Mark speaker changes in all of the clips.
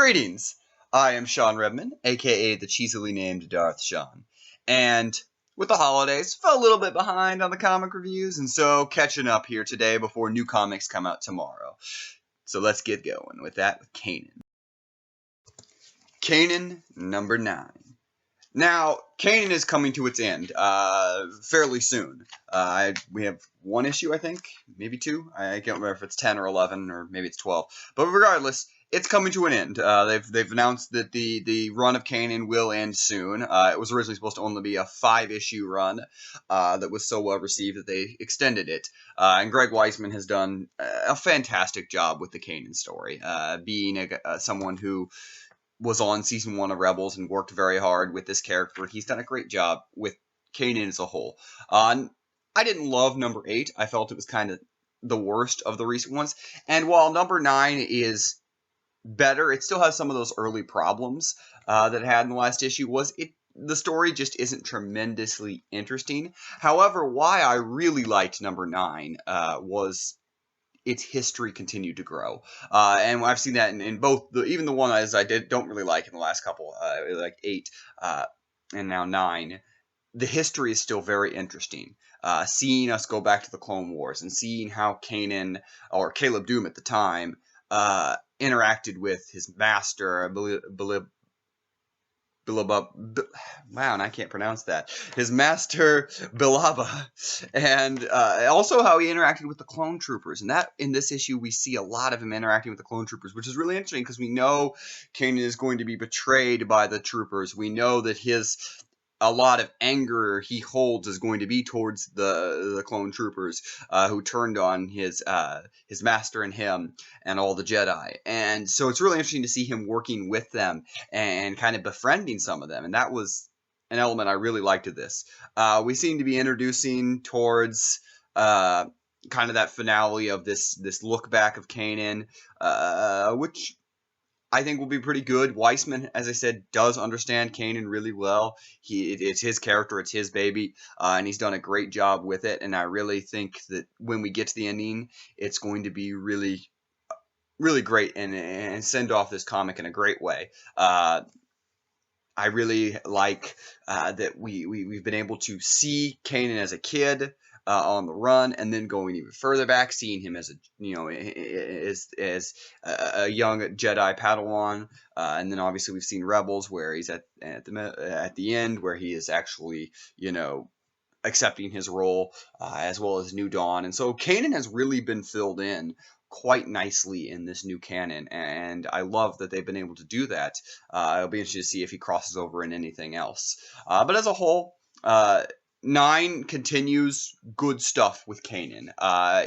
Speaker 1: Greetings! I am Shawn Redman, aka the cheesily named Darth Shawn. And with the holidays, fell a little bit behind on the comic reviews, and so catching up here today before new comics come out tomorrow. So let's get going with that with Kanan. Kanan number 9. Now, Kanan is coming to its end fairly soon. We have one issue, I think, maybe two. I can't remember if it's 10 or 11 or maybe it's 12. But regardless, it's coming to an end. They've announced that the run of Kanan will end soon. It was originally supposed to only be a 5-issue run that was so well received that they extended it. And Greg Weisman has done a fantastic job with the Kanan story, being someone who was on season 1 of Rebels and worked very hard with this character. He's done a great job with Kanan as a whole. I didn't love number 8. I felt it was kind of the worst of the recent ones. And while number 9 is better, it still has some of those early problems that it had in the last issue. The story just isn't tremendously interesting. However, why I really liked number 9 was its history continued to grow, and I've seen that in both even the one as I don't really like in the last couple, like 8 and now 9. The history is still very interesting. Seeing us go back to the Clone Wars and seeing how Kanan, or Caleb Doom at the time, interacted with his master, wow, and I can't pronounce that. His master, Bilaba, and also how he interacted with the clone troopers. And that in this issue, we see a lot of him interacting with the clone troopers, which is really interesting because we know Kanan is going to be betrayed by the troopers. We know that a lot of anger he holds is going to be towards the clone troopers who turned on his master and him and all the Jedi. And so it's really interesting to see him working with them and kind of befriending some of them. And that was an element I really liked of this. We seem to be introducing towards kind of that finale of this look back of Kanan, which I think will be pretty good. Weisman, as I said, does understand Kanan really well. It's his character, it's his baby, and he's done a great job with it. And I really think that when we get to the ending, it's going to be really, really great and send off this comic in a great way. I really like that we've been able to see Kanan as a kid on the run, and then going even further back, seeing him as a young Jedi Padawan, and then obviously we've seen Rebels where he's at the end where he is actually accepting his role, as well as New Dawn, and so Kanan has really been filled in quite nicely in this new canon, and I love that they've been able to do that. It'll be interesting to see if he crosses over in anything else. But as a whole, 9 continues good stuff with Kanan.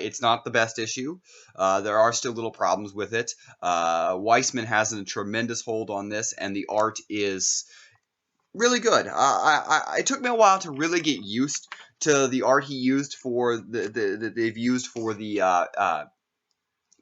Speaker 1: It's not the best issue. There are still little problems with it. Weisman has a tremendous hold on this, and the art is really good. It took me a while to really get used to the art he used for they've used for the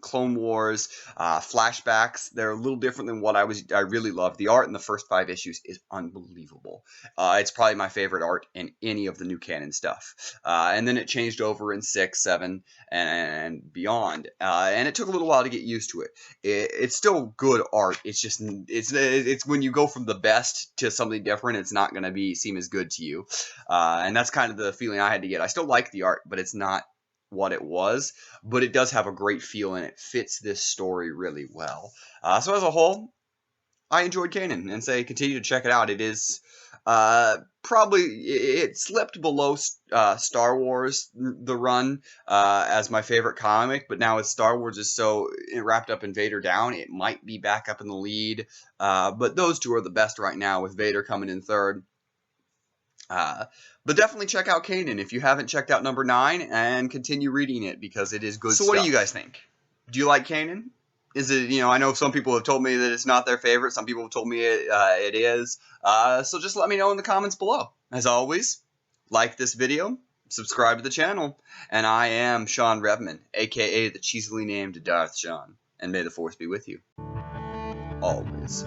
Speaker 1: Clone Wars flashbacks. They're a little different than what I really love. The art in the first 5 issues is unbelievable. It's probably my favorite art in any of the new canon stuff. And then it changed over in 6, 7, and beyond. And it took a little while to get used to it. It's still good art. It's just it's when you go from the best to something different, it's not going to seem as good to you. And that's kind of the feeling I had to get. I still like the art, but it's not what it was, but it does have a great feel and it fits this story really well. So as a whole, I enjoyed Kanan and say continue to check it out. It is probably it slipped below Star Wars the run as my favorite comic, but now as Star Wars is so wrapped up in Vader Down, it might be back up in the lead. But those two are the best right now, with Vader coming in third. But definitely check out Kanan if you haven't checked out number 9, and continue reading it because it is good stuff. So what do you guys think? Do you like Kanan? Is it, I know some people have told me that it's not their favorite. Some people have told me it is. So just let me know in the comments below. As always, like this video, subscribe to the channel, and I am Shawn Redman, aka the cheesily named Darth Shawn, and may the Force be with you. Always.